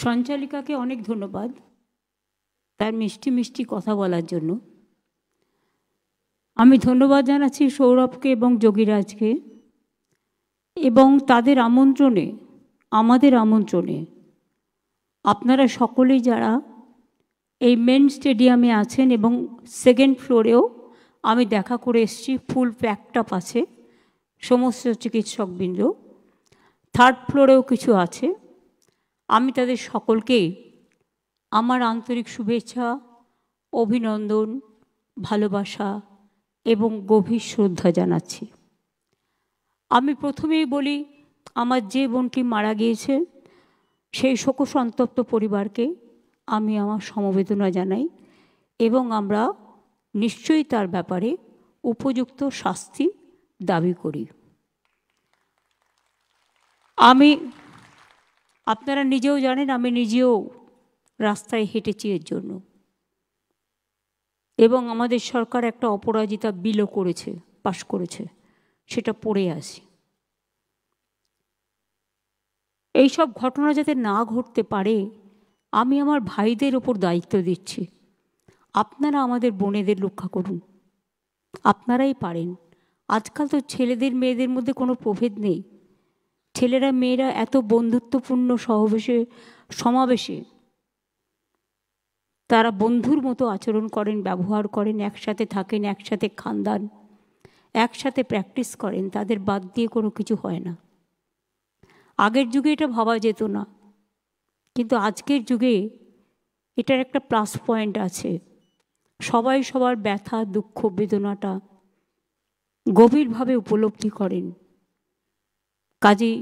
সঞ্চালিকাকে অনেক ধন্যবাদ তার মিষ্টি মিষ্টি কথা বলার জন্য। আমি ধন্যবাদ জানাচ্ছি সৌরভকে এবং যোগীরাজকে, এবং তাদের আমন্ত্রণে, আমাদের আমন্ত্রণে আপনারা সকলেই যারা এই মেন স্টেডিয়ামে আছেন এবং সেকেন্ড ফ্লোরেও আমি দেখা করে এসেছি, ফুল প্যাকড আপ আছে সমস্ত চিকিৎসকবৃন্দ, থার্ড ফ্লোরেও কিছু আছে। আমি তাদের সকলকেই আমার আন্তরিক শুভেচ্ছা, অভিনন্দন, ভালোবাসা এবং গভীর শ্রদ্ধা জানাচ্ছি। আমি প্রথমেই বলি, আমার যে বোনটি মারা গিয়েছে সেই শোকসন্তপ্ত পরিবারকে আমি আমার সমবেদনা জানাই, এবং আমরা নিশ্চয়ই তার ব্যাপারে উপযুক্ত শাস্তি দাবি করি। আপনারা নিজেও জানেন, আমি নিজেও রাস্তায় হেঁটেছি এর জন্য, এবং আমাদের সরকার একটা অপরাজিতা বিলও করেছে, পাশ করেছে, সেটা পড়ে আসি। এইসব ঘটনা যাতে না ঘটতে পারে আমি আমার ভাইদের ওপর দায়িত্ব দিচ্ছি। আপনারা আমাদের বোনেদের রক্ষা করুন, আপনারাই পারেন। আজকাল তো ছেলেদের মেয়েদের মধ্যে কোনো প্রভেদ নেই, ছেলেরা মেয়েরা এত বন্ধুত্বপূর্ণ সমাবেশে তারা বন্ধুর মতো আচরণ করেন, ব্যবহার করেন, একসাথে থাকেন, একসাথে খান দান, একসাথে প্র্যাকটিস করেন, তাদের বাদ দিয়ে কোনো কিছু হয় না। আগের যুগে এটা ভাবা যেত না, কিন্তু আজকের যুগে এটার একটা প্লাস পয়েন্ট আছে। সবাই সবার ব্যথা, দুঃখ, বেদনাটা গভীরভাবে উপলব্ধি করেন। কাজেই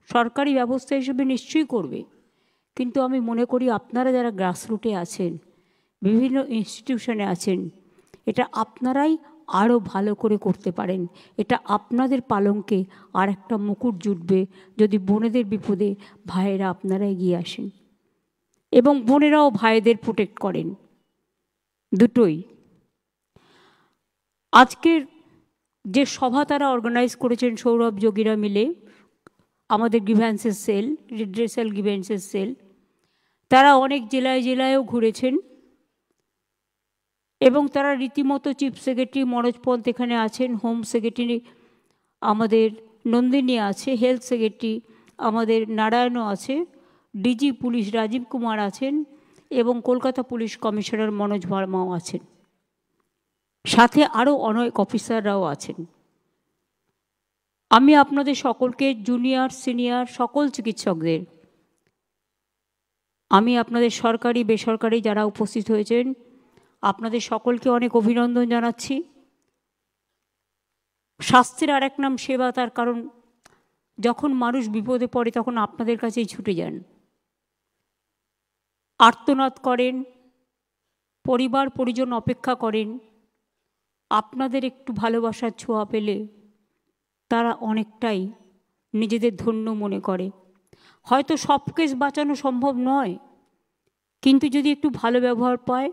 সরকারি ব্যবস্থা হিসেবে নিশ্চয়ই করবে, কিন্তু আমি মনে করি আপনারা যারা গ্রাসরুটে আছেন, বিভিন্ন ইনস্টিটিউশনে আছেন, এটা আপনারাই আরও ভালো করে করতে পারেন। এটা আপনাদের পালঙ্কে আর একটা মুকুট জুটবে যদি বোনেদের বিপদে ভাইয়েরা আপনারা এগিয়ে আসেন, এবং বোনেরাও ভাইদের প্রোটেক্ট করেন, দুটোই। আজকের যে সভা তারা অর্গানাইজ করেছেন সৌরভ যোগীরা মিলে, আমাদের গ্রিভ্যান্সেস সেল, রিড্রেসাল গ্রিভ্যান্সেস সেল, তারা অনেক জেলায় জেলায়ও ঘুরেছেন, এবং তারা রীতিমতো চিফ সেক্রেটারি মনোজ পন্থ এখানে আছেন, হোম সেক্রেটারি আমাদের নন্দিনী আছে, হেলথ সেক্রেটারি আমাদের নারায়ণও আছে, ডিজি পুলিশ রাজীব কুমার আছেন, এবং কলকাতা পুলিশ কমিশনার মনোজ ভার্মাও আছেন, সাথে আরও অনেক অফিসাররাও আছেন। আমি আপনাদের সকলকে, জুনিয়র সিনিয়র সকল চিকিৎসকদের, আমি আপনাদের সরকারি বেসরকারি যারা উপস্থিত হয়েছেন আপনাদের সকলকে অনেক অভিনন্দন জানাচ্ছি। স্বাস্থ্যের আর এক নাম সেবা, তার কারণ যখন মানুষ বিপদে পড়ে তখন আপনাদের কাছেই ছুটে যান, আর্তনাদ করেন, পরিবার পরিজন অপেক্ষা করেন। আপনাদের একটু ভালোবাসার ছোঁয়া পেলে তারা অনেকটাই নিজেদের ধন্য মনে করে। হয়তো সব কেস বাঁচানো সম্ভব নয়, কিন্তু যদি একটু ভালো ব্যবহার পায়,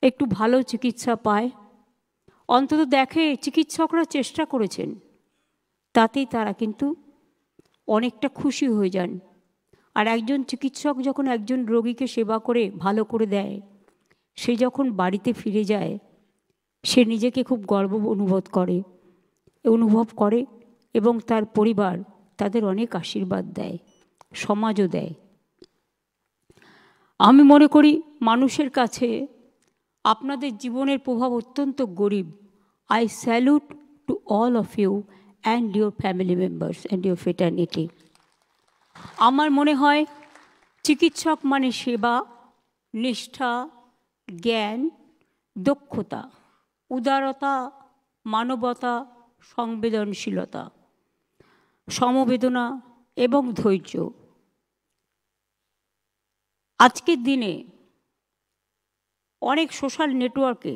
একটু ভালো চিকিৎসা পায়, অন্তত দেখে চিকিৎসকরা চেষ্টা করেছেন, তাতেই তারা কিন্তু অনেকটা খুশি হয়ে যান। আর একজন চিকিৎসক যখন একজন রোগীকে সেবা করে ভালো করে দেয়, সে যখন বাড়িতে ফিরে যায় সে নিজেকে খুব গর্ব অনুভব করে, এবং তার পরিবার তাদের অনেক আশীর্বাদ দেয়, সমাজও দেয়। আমি মনে করি মানুষের কাছে আপনাদের জীবনের প্রভাব অত্যন্ত গরিব। I salute to all of you and your family members and your fraternity. আমার মনে হয় চিকিৎসক মানে সেবা, নিষ্ঠা, জ্ঞান, দক্ষতা, উদারতা, মানবতা, সংবেদনশীলতা, সমবেদনা এবং ধৈর্য। আজকের দিনে অনেক সোশ্যাল নেটওয়ার্কে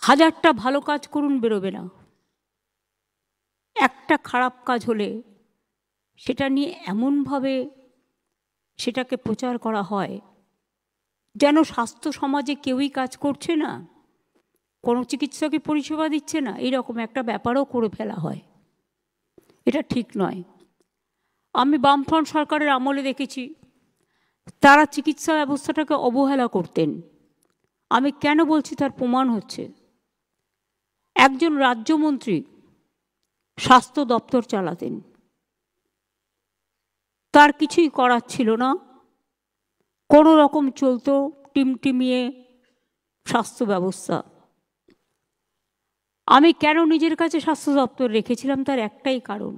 হাজারটা ভালো কাজ করুন, বেরোবে না। একটা খারাপ কাজ হলে সেটা নিয়ে এমনভাবে সেটাকে প্রচার করা হয় যেন স্বাস্থ্য সমাজে কেউই কাজ করছে না, কোনো চিকিৎসকই পরিষেবা দিচ্ছে না, এইরকম একটা ব্যাপারও করে ফেলা হয়। এটা ঠিক নয়। আমি বামফ্রন্ট সরকারের আমলে দেখেছি তারা চিকিৎসা ব্যবস্থাটাকে অবহেলা করতেন। আমি কেন বলছি তার প্রমাণ হচ্ছে, একজন রাজ্যমন্ত্রী স্বাস্থ্য দপ্তর চালাতেন, তার কিছুই করার ছিল না, কোনো রকম চলতো টিমটিমিয়ে স্বাস্থ্য ব্যবস্থা। আমি কেন নিজের কাছে স্বাস্থ্য দপ্তর রেখেছিলাম তার একটাই কারণ,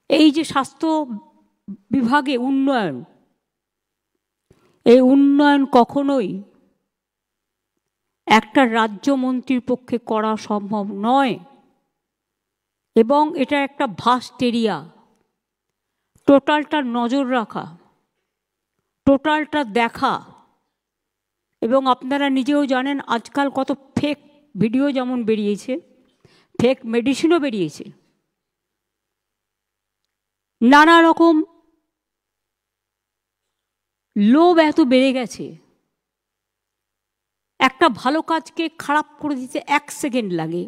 এই যে স্বাস্থ্য বিভাগে উন্নয়ন, এই উন্নয়ন কখনোই একটা রাজ্যমন্ত্রীর পক্ষে করা সম্ভব নয়, এবং এটা একটা ভাস্ট এরিয়া, টোটালটা নজর রাখা, টোটালটা দেখা। এবং আপনারা নিজেও জানেন আজকাল কত ফেক ভিডিও যেমন বেরিয়েছে, ফেক মেডিসিনও বেরিয়েছে, নানা রকম লোভ এত বেড়ে গেছে, একটা ভালো কাজকে খারাপ করে দিতে 1 সেকেন্ড লাগে।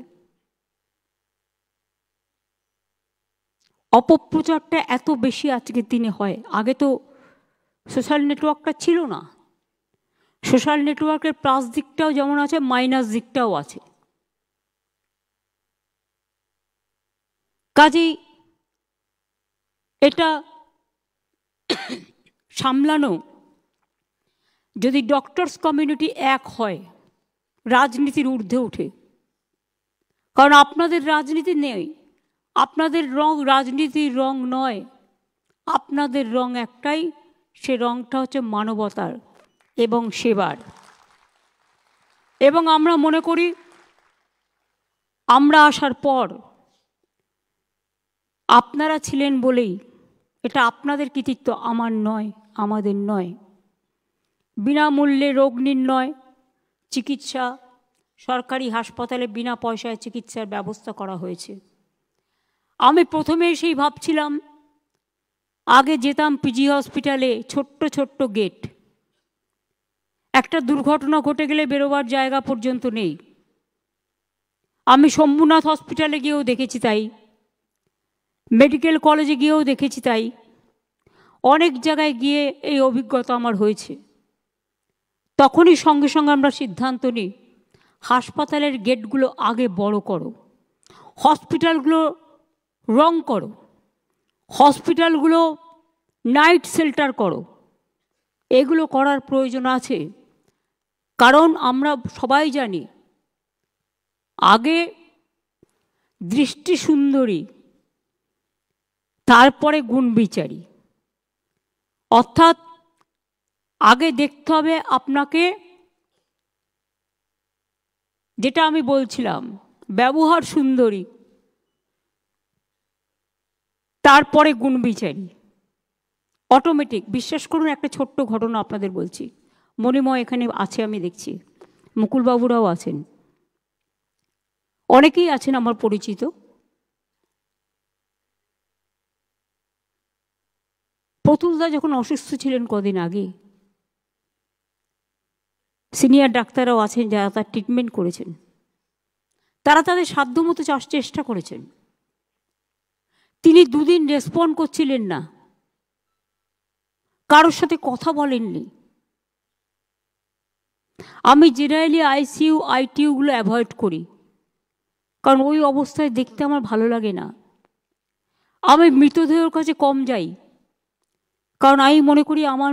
অপপ্রচারটা এত বেশি আজকের দিনে হয়। আগে তো সোশ্যাল নেটওয়ার্কটা ছিল না। সোশ্যাল নেটওয়ার্কের প্লাস দিকটাও যেমন আছে, মাইনাস দিকটাও আছে। কাজেই এটা সামলানো, যদি ডক্টরস কমিউনিটি এক হয়, রাজনীতির ঊর্ধ্বে ওঠে। কারণ আপনাদের রাজনীতি নেই, আপনাদের রং রাজনীতির রং নয়, আপনাদের রং একটাই, সে রংটা হচ্ছে মানবতার এবং সেবার। এবং আমরা মনে করি আমরা আসার পর আপনারা ছিলেন বলেই, এটা আপনাদের কৃতিত্ব, আমার নয়, আমাদের নয়। বিনামূল্যে রোগ নির্ণয় চিকিৎসা, সরকারি হাসপাতালে বিনা পয়সায় চিকিৎসার ব্যবস্থা করা হয়েছে। আমি প্রথমে এসেই ভাবছিলাম, আগে যেতাম পিজি হসপিটালে, ছোট্ট ছোট্ট গেট, একটা দুর্ঘটনা ঘটে গেলে বেরোবার জায়গা পর্যন্ত নেই। আমি শম্ভুনাথ হসপিটালে গিয়েও দেখেছি তাই, মেডিকেল কলেজে গিয়েও দেখেছি তাই, অনেক জায়গায় গিয়ে এই অভিজ্ঞতা আমার হয়েছে। তখনই সঙ্গে সঙ্গে আমরা সিদ্ধান্ত নিই, হাসপাতালের গেটগুলো আগে বড় করো, হসপিটালগুলো রং করো, হসপিটালগুলো নাইট শেল্টার করো। এগুলো করার প্রয়োজন আছে, কারণ আমরা সবাই জানি আগে দৃষ্টি সুন্দরী, তারপরে গুণ বিচারী। অর্থাৎ আগে দেখতে হবে আপনাকে, যেটা আমি বলছিলাম, ব্যবহার সুন্দরী, তারপরে গুণ বিচারী, অটোমেটিক। বিশ্বাস করুন, একটা ছোট্ট ঘটনা আপনাদের বলছি। মণিময় এখানে আছে, আমি দেখছি, মুকুলবাবুরাও আছেন, অনেকেই আছেন আমার পরিচিত। প্রতুলদা যখন অসুস্থ ছিলেন কদিন আগে, সিনিয়র ডাক্তাররাও আছেন যারা তার ট্রিটমেন্ট করেছেন, তারা তাদের সাধ্যমতো চেষ্টা করেছেন। তিনি 2 দিন রেসপন্ড করছিলেন না, কারোর সাথে কথা বলেননি। আমি জেনারেলি আইসিইউ আইটিইউগুলো অ্যাভয়েড করি, কারণ ওই অবস্থায় দেখতে আমার ভালো লাগে না। আমি মৃতদেহের কাছে কম যাই, কারণ আমি মনে করি আমার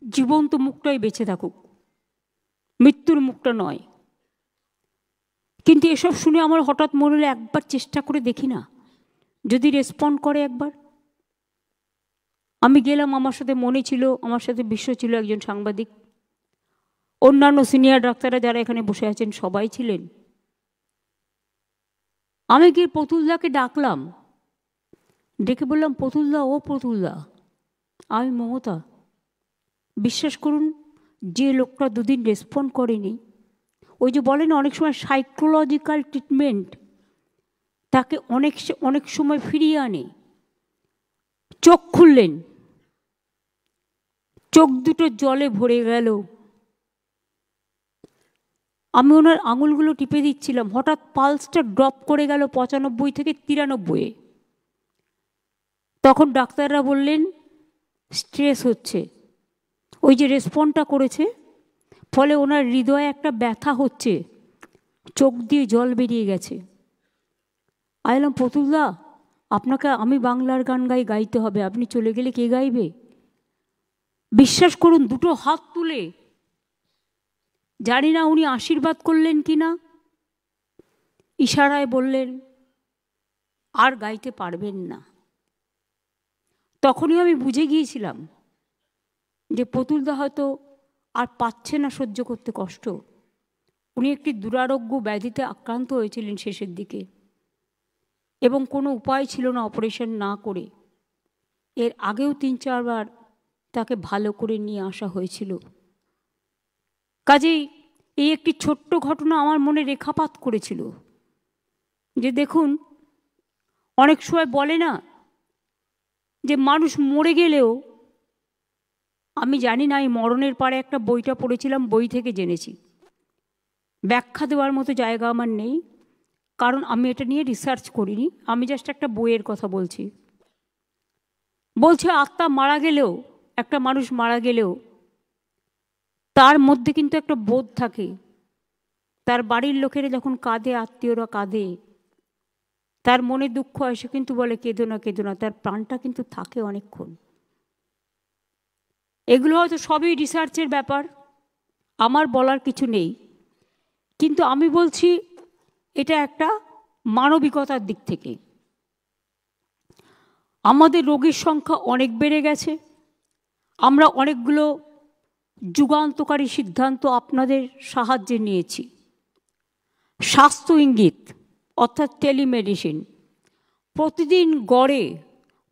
জীবন্ত মুখটাই বেঁচে থাকুক, মৃত্যুর মুখটা নয়। কিন্তু এসব শুনে আমার হঠাৎ মনে হলো একবার চেষ্টা করে দেখি না, যদি রেসপন্ড করে একবার। আমি গেলাম, আমার সাথে মনে ছিল, আমার সাথে বিশ্ব ছিল, একজন সাংবাদিক, অন্যান্য সিনিয়র ডাক্তাররা যারা এখানে বসে আছেন সবাই ছিলেন। আমি গিয়ে প্রতুলদাকে ডাকলাম, ডেকে বললাম, প্রতুলদা, ও প্রতুলদা, আমি মমতা। বিশ্বাস করুন, যে লোকটা 2 দিন রেসপন্ড করেনি, ওই যে বলেন অনেক সময় সাইকোলজিক্যাল ট্রিটমেন্ট তাকে অনেক সময় ফিরিয়ে আনে। চোখ খুললেন, চোখ দুটো জলে ভরে গেল। আমি ওনার আঙুলগুলো টিপে দিচ্ছিলাম, হঠাৎ পালসটা ড্রপ করে গেল 95 থেকে 93-এ। তখন ডাক্তাররা বললেন স্ট্রেস হচ্ছে, ওই যে রেসপন্ডটা করেছে ফলে ওনার হৃদয়ে একটা ব্যথা হচ্ছে, চোখ দিয়ে জল বেরিয়ে গেছে। আমি বললাম প্রতুলদা, আপনাকে আমি বাংলার গান গাইতে হবে, আপনি চলে গেলে কে গাইবে? বিশ্বাস করুন, দুটো হাত তুলে, জানি না উনি আশীর্বাদ করলেন কি না, ইশারায় বললেন আর গাইতে পারবেন না। তখনই আমি বুঝে গিয়েছিলাম যে প্রতুলদা হয়তো আর পাচ্ছে না সহ্য করতে কষ্ট। উনি একটি দুরারোগ্য ব্যাধিতে আক্রান্ত হয়েছিলেন শেষের দিকে, এবং কোনো উপায় ছিল না অপারেশন না করে। এর আগেও 3-4 বার তাকে ভালো করে নিয়ে আসা হয়েছিল। কাজেই এই একটি ছোট্ট ঘটনা আমার মনে রেখাপাত করেছিল যে দেখুন, অনেক সময় বলে না যে মানুষ মরে গেলেও, আমি জানি না, এই মরণের পারে একটা বইটা পড়েছিলাম, বই থেকে জেনেছি, ব্যাখ্যা দেওয়ার মতো জায়গা আমার নেই, কারণ আমি এটা নিয়ে রিসার্চ করিনি, আমি জাস্ট একটা বইয়ের কথা বলছি। বলছে আত্মা মারা গেলেও, একটা মানুষ মারা গেলেও তার মধ্যে কিন্তু একটা বোধ থাকে, তার বাড়ির লোকেরা যখন কাঁদে, আত্মীয়রা কাঁদে, তার মনে দুঃখ হয়, সে কিন্তু বলে কেঁদো না কেঁদো না, তার প্রাণটা কিন্তু থাকে অনেকক্ষণ। এগুলো হয়তো সবই রিসার্চের ব্যাপার, আমার বলার কিছু নেই, কিন্তু আমি বলছি এটা একটা মানবিকতার দিক থেকে। আমাদের রোগীর সংখ্যা অনেক বেড়ে গেছে, আমরা অনেকগুলো যুগান্তকারী সিদ্ধান্ত আপনাদের সাহায্যে নিয়েছি। স্বাস্থ্য ইঙ্গিত অর্থাৎ টেলিমেডিসিন, প্রতিদিন গড়ে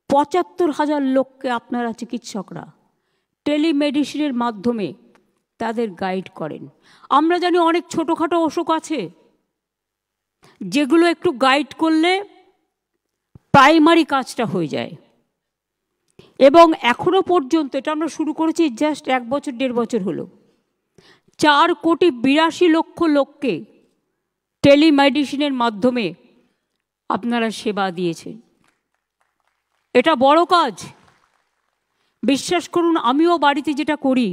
৭৫,০০০ লোককে আপনারা চিকিৎসকরা টেলিমেডিসিনের মাধ্যমে তাদের গাইড করেন। আমরা জানি অনেক ছোটোখাটো অসুখ আছে যেগুলো একটু গাইড করলে প্রাইমারি কাজটা হয়ে যায়, এবং এখনো পর্যন্ত, এটা আমরা শুরু করেছি জাস্ট 1-1.5 বছর হলো, 4,82,00,000 লোককে টেলিমেডিসিনের মাধ্যমে আপনারা সেবা দিয়েছেন। এটা বড় কাজ, বিশ্বাস করুন। আমিও বাড়িতে যেটা করি,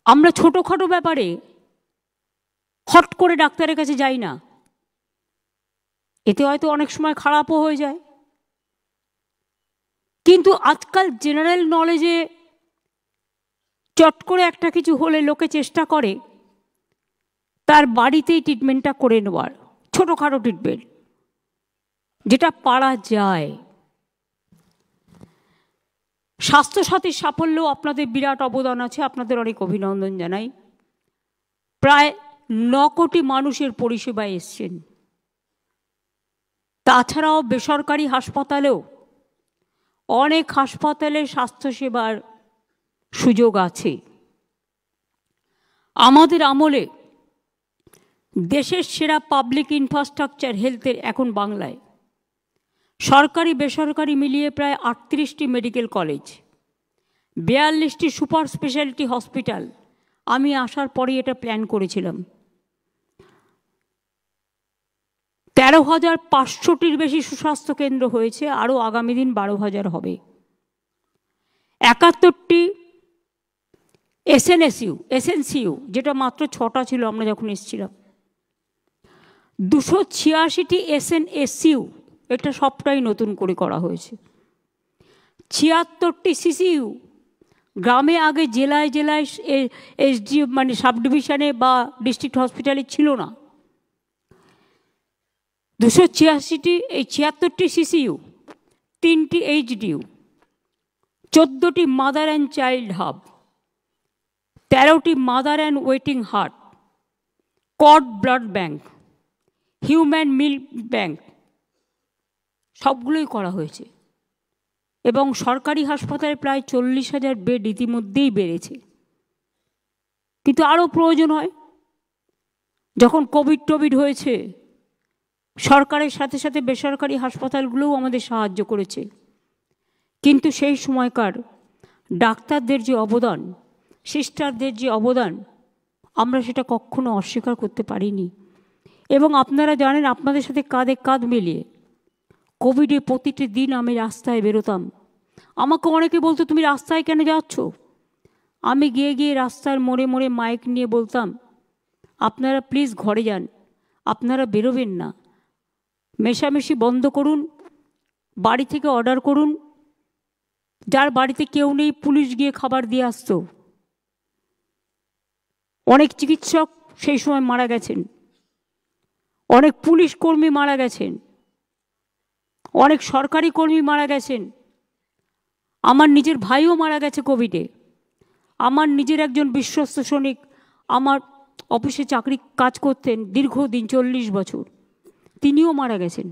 আমরা ছোটোখাটো ব্যাপারে হট করে ডাক্তারের কাছে যাই না, এতে হয়তো অনেক সময় খারাপও হয়ে যায়, কিন্তু আজকাল জেনারেল নলেজে চট করে একটা কিছু হলে লোকে চেষ্টা করে তার বাড়িতেই ট্রিটমেন্টটা করে নেওয়ার, ছোটোখাটো ট্রিটমেন্ট যেটা পারা যায়। স্বাস্থ্যসাথীর সাফল্যও আপনাদের বিরাট অবদান আছে, আপনাদের অনেক অভিনন্দন জানাই। প্রায় 9 কোটি মানুষের পরিষেবায় এসছেন। তাছাড়াও বেসরকারি হাসপাতালেও অনেক হাসপাতালে স্বাস্থ্যসেবার সুযোগ আছে। আমাদের আমলে দেশের সেরা পাবলিক ইনফ্রাস্ট্রাকচার হেলথের এখন বাংলায়। সরকারি বেসরকারি মিলিয়ে প্রায় 38টি মেডিকেল কলেজ, 42টি সুপার স্পেশালিটি হসপিটাল। আমি আসার পরেই এটা প্ল্যান করেছিলাম। 13,500টির বেশি সুস্বাস্থ্য কেন্দ্র হয়েছে, আরও আগামী দিন 12,000 হবে। 71টি এসএনসিইউ, যেটা মাত্র 6টা ছিল আমরা যখন এসেছিলাম। 286টি এসএনএসইউ, এটা সবটাই নতুন করে করা হয়েছে। 76টি সিসিইউ, গ্রামে আগে জেলায় জেলায় এসডি মানে সাব ডিভিশনে বা ডিস্ট্রিক্ট হসপিটালে ছিল না। 286টি, এই 76টি সিসিইউ, 3টি এইচডিইউ, 14টি মাদার অ্যান্ড চাইল্ড হাব, 13টি mother and waiting hut, cord blood bank, human milk bank, সবগুলোই করা হয়েছে। এবং সরকারি হাসপাতালে প্রায় 40,000 বেড ইতিমধ্যেই বেড়েছে, কিন্তু আরও প্রয়োজন হয়। যখন কোভিড হয়েছে, সরকারের সাথে সাথে বেসরকারি হাসপাতালগুলোও আমাদের সাহায্য করেছে, কিন্তু সেই সময়কার ডাক্তারদের যে অবদান, সিস্টারদের যে অবদান, আমরা সেটা কখনো অস্বীকার করতে পারিনি। এবং আপনারা জানেন, আপনাদের সাথে কাঁধে কাঁধ মিলিয়ে কোভিডে প্রতিটি দিন আমি রাস্তায় বেরোতাম। আমাকে অনেকে বলতো, তুমি রাস্তায় কেন যাচ্ছ? আমি গিয়ে গিয়ে রাস্তার মোড়ে মোড়ে মাইক নিয়ে বলতাম, আপনারা প্লিজ ঘরে যান, আপনারা বেরোবেন না, মেশামেশি বন্ধ করুন, বাড়ি থেকে অর্ডার করুন। যার বাড়িতে কেউ নেই পুলিশ গিয়ে খাবার দিয়ে আসতো। অনেক চিকিৎসক সেই সময় মারা গেছেন, অনেক পুলিশ কর্মী মারা গেছেন, অনেক সরকারি কর্মী মারা গেছেন। আমার নিজের ভাইও মারা গেছে কোভিডে। আমার নিজের একজন বিশ্বস্ত সৈনিক আমার অফিসে চাকরি কাজ করতেন দীর্ঘদিন, 40 বছর, তিনিও মারা গেছেন।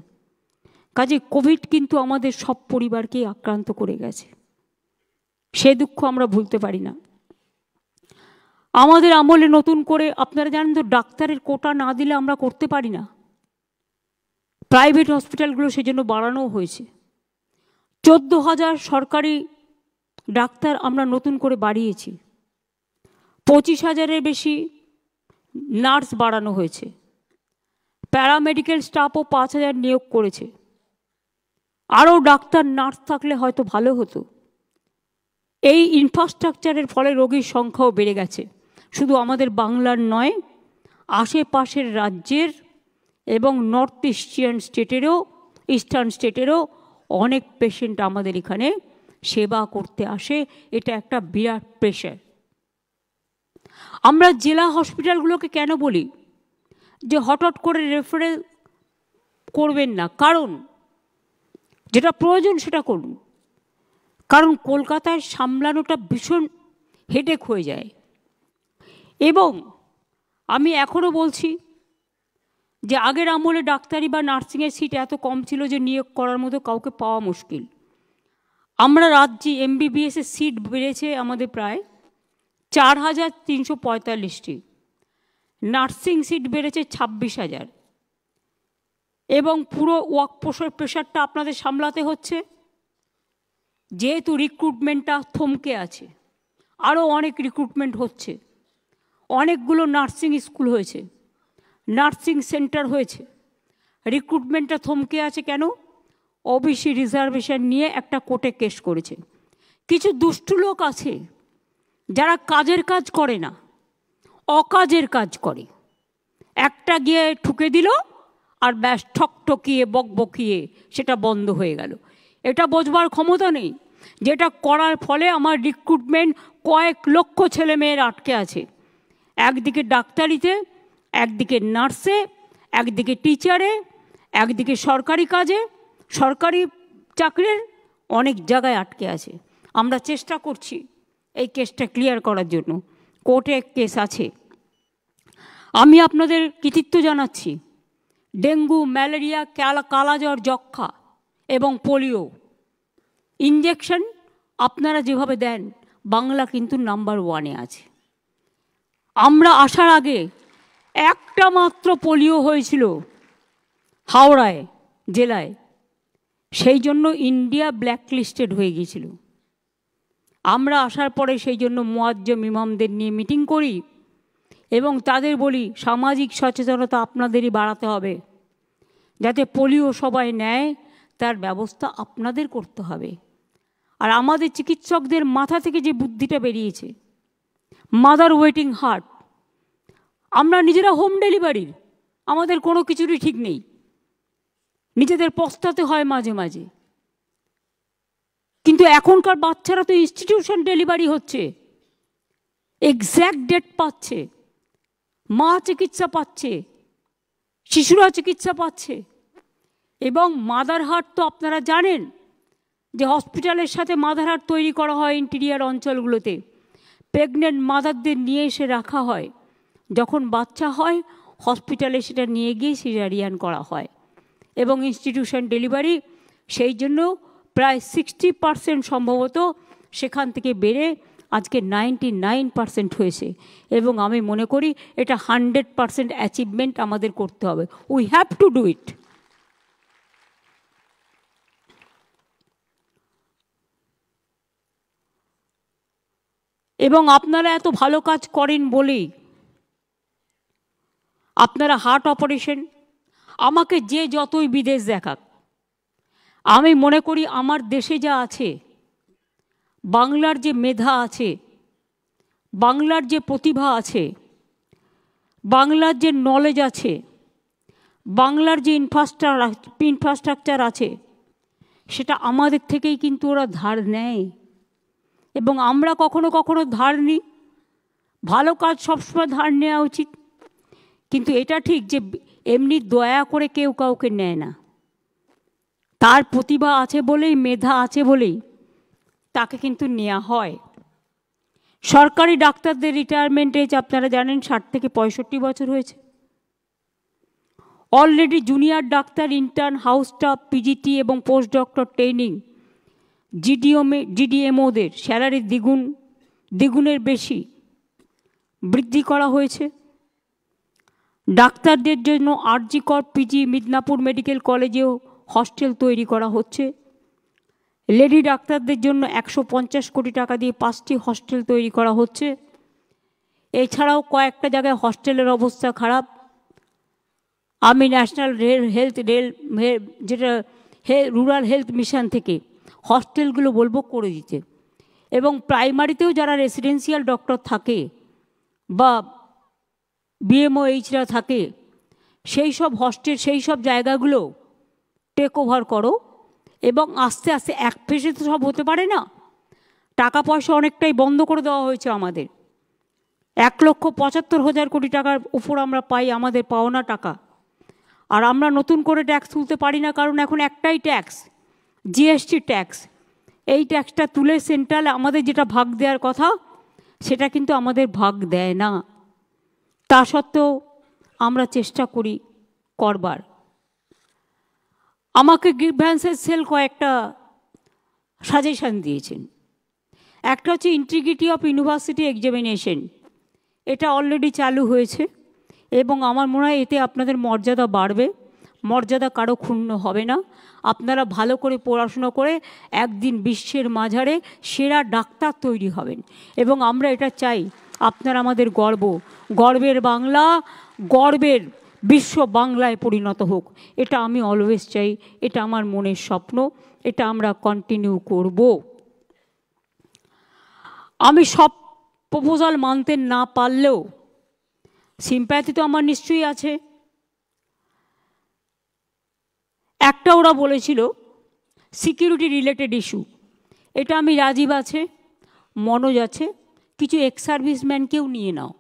কাজে কোভিড কিন্তু আমাদের সব পরিবারকেই আক্রান্ত করে গেছে, সে দুঃখ আমরা ভুলতে পারি না। আমাদের আমলে নতুন করে, আপনারা জানেন তো, ডাক্তারের কোটা না দিলে আমরা করতে পারি না। প্রাইভেট হসপিটালগুলো সেজন্য বাড়ানো হয়েছে। 14,000 সরকারি ডাক্তার আমরা নতুন করে বাড়িয়েছি। 25,000-এর বেশি নার্স বাড়ানো হয়েছে। প্যারামেডিক্যাল স্টাফও 5,000 নিয়োগ করেছে। আরও ডাক্তার নার্স থাকলে হয়তো ভালো হতো। এই ইনফ্রাস্ট্রাকচারের ফলে রোগীর সংখ্যাও বেড়ে গেছে। শুধু আমাদের বাংলার নয়, আশেপাশের রাজ্যের এবং নর্থ ইস্টার্ন স্টেটেরও অনেক পেশেন্ট আমাদের এখানে সেবা করতে আসে। এটা একটা বিরাট প্রেশার। আমরা জেলা হসপিটালগুলোকে কেন বলি যে হঠাৎ করে রেফারেল করবেন না? কারণ যেটা প্রয়োজন সেটা করুন। কারণ কলকাতায় সামলানোটা ভীষণ হেডেক হয়ে যায়। এবং আমি এখনও বলছি যে আগের আমলে ডাক্তারি বা নার্সিংয়ের সিট এত কম ছিল যে নিয়োগ করার মতো কাউকে পাওয়া মুশকিল। আমরা রাজ্যে MBBS-এর সিট বেড়েছে আমাদের প্রায় 4,345টি, নার্সিং সিট বেড়েছে 26,000। এবং পুরো ওয়ার্ক প্রেশারটা আপনাদের সামলাতে হচ্ছে, যেহেতু রিক্রুটমেন্টটা থমকে আছে। আরও অনেক রিক্রুটমেন্ট হচ্ছে, অনেকগুলো নার্সিং স্কুল হয়েছে, নার্সিং সেন্টার হয়েছে। রিক্রুটমেন্টটা থমকে আছে কেন? OBC রিজার্ভেশন নিয়ে একটা কোর্টে কেস করেছে। কিছু দুষ্টু লোক আছে যারা কাজের কাজ করে না, অকাজের কাজ করে। একটা গিয়ে ঠুকে দিল আর ব্যাস ঠকঠকিয়ে বকবকিয়ে সেটা বন্ধ হয়ে গেল। এটা বোঝবার ক্ষমতা নেই যেটা করার ফলে আমার রিক্রুটমেন্ট কয়েক লক্ষ ছেলে মেয়ের আটকে আছে। একদিকে ডাক্তারিতে, একদিকে নার্সে, একদিকে টিচারে, একদিকে সরকারি কাজে, সরকারি চাকরির অনেক জায়গায় আটকে আছে। আমরা চেষ্টা করছি এই কেসটা ক্লিয়ার করার জন্য। কোর্টে কেস আছে। আমি আপনাদের কৃতিত্ব জানাচ্ছি। ডেঙ্গু, ম্যালেরিয়া, কালাজ্বর, যক্ষা এবং পোলিও ইঞ্জেকশন আপনারা যেভাবে দেন, বাংলা কিন্তু নাম্বার 1-এ আছে। আমরা আসার আগে একটা মাত্র পোলিও হয়েছিল হাওড়ায় জেলায়, সেই জন্য ইন্ডিয়া ব্ল্যাকলিস্টেড হয়ে গিয়েছিল। আমরা আসার পরে সেই জন্য মুয়াজ্জম ইমামদের নিয়ে মিটিং করি এবং তাদের বলি সামাজিক সচেতনতা আপনাদেরই বাড়াতে হবে, যাতে পোলিও সবাই নেয় তার ব্যবস্থা আপনাদের করতে হবে। আর আমাদের চিকিৎসকদের মাথা থেকে যে বুদ্ধিটা বেরিয়েছে, মাদার ওয়েটিং হার্ট, আমরা নিজেরা হোম ডেলিভারির, আমাদের কোনো কিছুরই ঠিক নেই, নিজেদের পস্তাতে হয় মাঝে মাঝে। কিন্তু এখনকার বাচ্চারা তো ইনস্টিটিউশন ডেলিভারি হচ্ছে, এক্স্যাক্ট ডেট পাচ্ছে, মা চিকিৎসা পাচ্ছে, শিশুরা চিকিৎসা পাচ্ছে। এবং মাদার হার্ট তো আপনারা জানেন যে হসপিটালের সাথে মাদার হার্ট তৈরি করা হয় ইন্টেরিয়ার অঞ্চলগুলোতে। প্রেগনেন্ট মাদারদের নিয়ে এসে রাখা হয়, যখন বাচ্চা হয় হসপিটালে সেটা নিয়ে গিয়ে সিজারিয়ান করা হয় এবং ইনস্টিটিউশন ডেলিভারি। সেই জন্য প্রায় 60% সম্ভবত সেখান থেকে বেড়ে আজকে 99% হয়েছে। এবং আমি মনে করি এটা 100% অ্যাচিভমেন্ট আমাদের করতে হবে। We have to do it. এবং আপনারা এত ভালো কাজ করেন বলেই আপনারা হার্ট অপারেশন, আমাকে যে যতই বিদেশ দেখাক, আমি মনে করি আমার দেশে যা আছে, বাংলার যে মেধা আছে, বাংলার যে প্রতিভা আছে, বাংলার যে নলেজ আছে, বাংলার যে ইনফ্রাস্ট্রাকচার আছে, সেটা আমাদের থেকেই কিন্তু ওরা ধার নেয় এবং আমরা কখনো কখনো ধার নিই। ভালো কাজ সবসময় ধার নেওয়া উচিত, কিন্তু এটা ঠিক যে এমনি দয়া করে কেউ কাউকে নেয় না। তার প্রতিভা আছে বলেই, মেধা আছে বলেই তাকে কিন্তু নেওয়া হয়। সরকারি ডাক্তারদের রিটায়ারমেন্ট এজ আপনারা জানেন 60 থেকে 65 বছর হয়েছে। Already junior doctor, intern, house staff, PGT এবং পোস্ট ডক্টর ট্রেনিং, জিডিএমওদের স্যালারি দ্বিগুণের বেশি বৃদ্ধি করা হয়েছে। ডাক্তারদের জন্য আরজিকর পিজি মিদনাপুর মেডিকেল কলেজেও হস্টেল তৈরি করা হচ্ছে। লেডি ডাক্তারদের জন্য 150 কোটি টাকা দিয়ে 5টি হস্টেল তৈরি করা হচ্ছে। এছাড়াও কয়েকটা জায়গায় হস্টেলের অবস্থা খারাপ। আমি ন্যাশনাল রুরাল হেলথ মিশন থেকে হস্টেলগুলো বলবো করে দিতে, এবং প্রাইমারিতেও যারা রেসিডেন্সিয়াল ডক্টর থাকে বা বিএমওএইচরা থাকে, সেই সব হস্টেল, সেই সব জায়গাগুলো টেক ওভার করো এবং আস্তে আস্তে এক ফেসে তো সব হতে পারে না। টাকা পয়সা অনেকটাই বন্ধ করে দেওয়া হয়েছে আমাদের। 1,75,000 কোটি টাকার উপর আমরা পাই আমাদের পাওনা টাকা, আর আমরা নতুন করে ট্যাক্স তুলতে পারি না, কারণ এখন একটাই ট্যাক্স, জিএসটি ট্যাক্স। এই ট্যাক্সটা তুলে সেন্ট্রাল আমাদের যেটা ভাগ দেওয়ার কথা সেটা কিন্তু আমাদের ভাগ দেয় না। তা সত্ত্বেও আমরা চেষ্টা করি করবার। আমাকে গ্রিভ্যান্সেস সেল কয়েকটা সাজেশন দিয়েছেন। একটা হচ্ছে ইন্টিগ্রিটি অফ ইউনিভার্সিটি এক্সামিনেশন, এটা অলরেডি চালু হয়েছে এবং আমার মনে হয় এতে আপনাদের মর্যাদা বাড়বে, মর্যাদা কারো ক্ষুণ্ণ হবে না। আপনারা ভালো করে পড়াশুনো করে একদিন বিশ্বের মাঝারে সেরা ডাক্তার তৈরি হবেন এবং আমরা এটা চাই আপনারা আমাদের গর্বের বাংলা, গর্বের বিশ্ব বাংলায় পরিণত হোক। এটা আমি অলওয়েজ চাই, এটা আমার মনের স্বপ্ন, এটা আমরা কন্টিনিউ করব। আমি সব প্রপোজাল মানতে না পারলেও সিম্প্যাথি তো আমার নিশ্চয়ই আছে। একটা ওরা বলেছিল সিকিউরিটি রিলেটেড ইস্যু, এটা আমি রাজীব আছে, মনোজ আছে, কিছু এক্স সার্ভিসম্যানকেও নিয়ে নাও,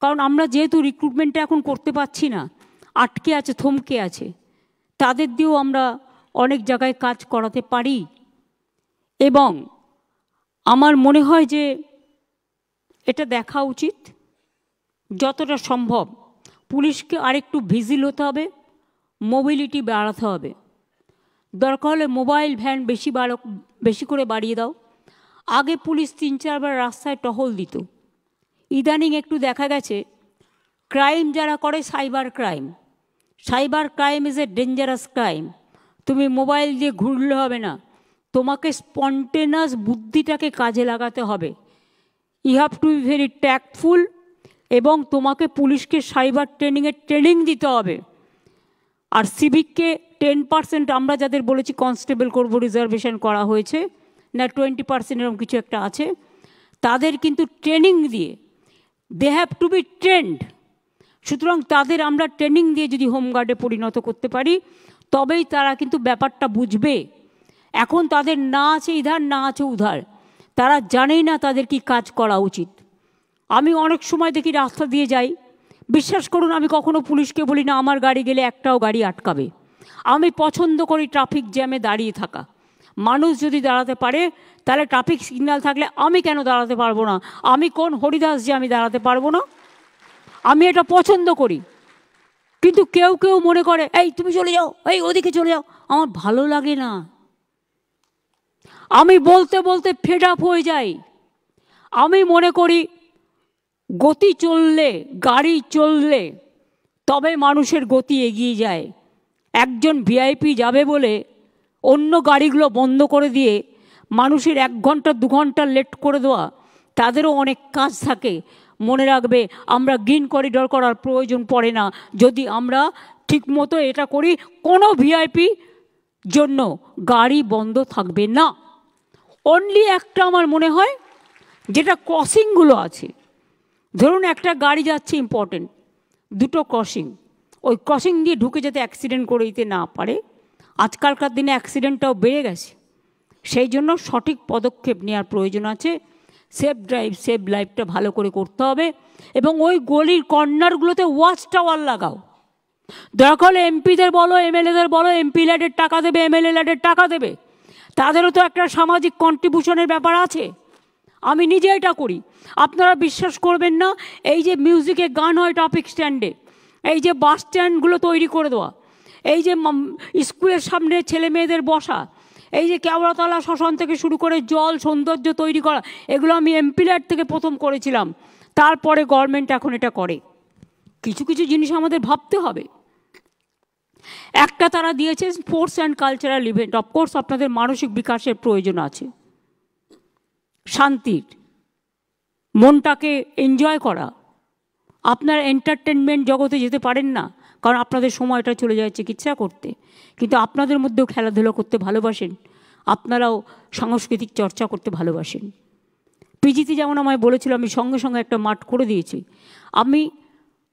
কারণ আমরা যেহেতু রিক্রুটমেন্টটা এখন করতে পারছি না, আটকে আছে, থমকে আছে, তাদের দিয়েও আমরা অনেক জায়গায় কাজ করাতে পারি। এবং আমার মনে হয় যে এটা দেখা উচিত যতটা সম্ভব। পুলিশকে আরেকটু ভিজিল হতে হবে, মোবিলিটি বাড়াতে হবে, দরকার হলে মোবাইল ভ্যান বেশি করে বাড়িয়ে দাও। আগে পুলিশ 3-4 বার রাস্তায় টহল দিত, ইদানিং একটু দেখা গেছে ক্রাইম যারা করে cyber crime is a dangerous crime. তুমি মোবাইল দিয়ে ঘুরলে হবে না, তোমাকে স্পন্টেনাস বুদ্ধিটাকে কাজে লাগাতে হবে। You have to be very tactful এবং তোমাকে পুলিশকে সাইবার ট্রেনিং দিতে হবে। আর সিভিককে 10% আমরা যাদের বলেছি কনস্টেবল করব, রিজার্ভেশন করা হয়েছে না, 20% এরকম কিছু একটা আছে, তাদের কিন্তু ট্রেনিং দিয়ে, they have to be trained. সুতরাং তাদের আমরা ট্রেনিং দিয়ে যদি হোমগার্ডে পরিণত করতে পারি তবেই তারা কিন্তু ব্যাপারটা বুঝবে। এখন তাদের না আছে ইধার, না আছে উধার, তারা জানেই না তাদের কি কাজ করা উচিত। আমি অনেক সময় দেখি রাস্তা দিয়ে যাই, বিশ্বাস করুন আমি কখনো পুলিশকে বলি না আমার গাড়ি গেলে একটাও গাড়ি আটকাবে। আমি পছন্দ করি ট্রাফিক জ্যামে দাঁড়িয়ে থাকা। মানুষ যদি দাঁড়াতে পারে তাহলে ট্রাফিক সিগন্যাল থাকলে আমি কেন দাঁড়াতে পারবো না? আমি কোন হরিদাস যে আমি দাঁড়াতে পারবো না? আমি এটা পছন্দ করি। কিন্তু কেউ কেউ মনে করে এই তুমি চলে যাও, এই ওদিকে চলে যাও, আমার ভালো লাগে না। আমি বলতে বলতে ফেড আপ হয়ে যাই। আমি মনে করি গতি চললে, গাড়ি চললে তবে মানুষের গতি এগিয়ে যায়। একজন ভিআইপি যাবে বলে অন্য গাড়িগুলো বন্ধ করে দিয়ে মানুষের 1 ঘন্টা 2 ঘন্টা লেট করে দেওয়া, তাদেরও অনেক কাজ থাকে। মনে রাখবে আমরা গ্রিন করিডর করার প্রয়োজন পড়ে না যদি আমরা ঠিকমতো এটা করি। কোনো ভিআইপি জন্য গাড়ি বন্ধ থাকবে না। অনলি একটা আমার মনে হয় যেটা ক্রসিংগুলো আছে, ধরুন একটা গাড়ি যাচ্ছে ইম্পর্টেন্ট, দুটো ক্রসিং, ওই ক্রসিং দিয়ে ঢুকে যাতে অ্যাক্সিডেন্ট করে দিতে না পারে। আজকালকার দিনে অ্যাক্সিডেন্টটাও বেড়ে গেছে, সেই জন্য সঠিক পদক্ষেপ নেওয়ার প্রয়োজন আছে। সেফ ড্রাইভ সেফ লাইফটা ভালো করে করতে হবে এবং ওই গলির কর্নারগুলোতে ওয়াচ টাওয়ার লাগাও। দরকার হলে এমপিদের বলো, এমএলএদের বলো, এমপি ল্যাডের টাকা দেবে, এমএলএ ল্যাডের টাকা দেবে, তাদেরও তো একটা সামাজিক কন্ট্রিবিউশনের ব্যাপার আছে। আমি নিজে এটা করি, আপনারা বিশ্বাস করবেন না। এই যে মিউজিকে গান হয় টপিক স্ট্যান্ডে, এই যে বাস স্ট্যান্ডগুলো তৈরি করে দেওয়া, এই যে স্কুলের সামনে ছেলে মেয়েদের বসা, এই যে কেওড়াতলা শ্মশান থেকে শুরু করে জল সৌন্দর্য তৈরি করা, এগুলো আমি এমপি ল্যাড থেকে প্রথম করেছিলাম, তারপরে গভর্নমেন্ট এখন এটা করে। কিছু কিছু জিনিস আমাদের ভাবতে হবে। একটা তারা দিয়েছে sports and cultural event. Of course আপনাদের মানসিক বিকাশের প্রয়োজন আছে, শান্তির, মনটাকে এনজয় করা। আপনার এন্টারটেনমেন্ট জগতে যেতে পারেন না, কারণ আপনাদের সময়টা চলে যায় চিকিৎসা করতে, কিন্তু আপনাদের মধ্যেও খেলাধুলো করতে ভালোবাসেন, আপনারাও সাংস্কৃতিক চর্চা করতে ভালোবাসেন। পিজিতে যেমন আমায় বলেছিল, আমি সঙ্গে সঙ্গে একটা মাঠ করে দিয়েছি। আমি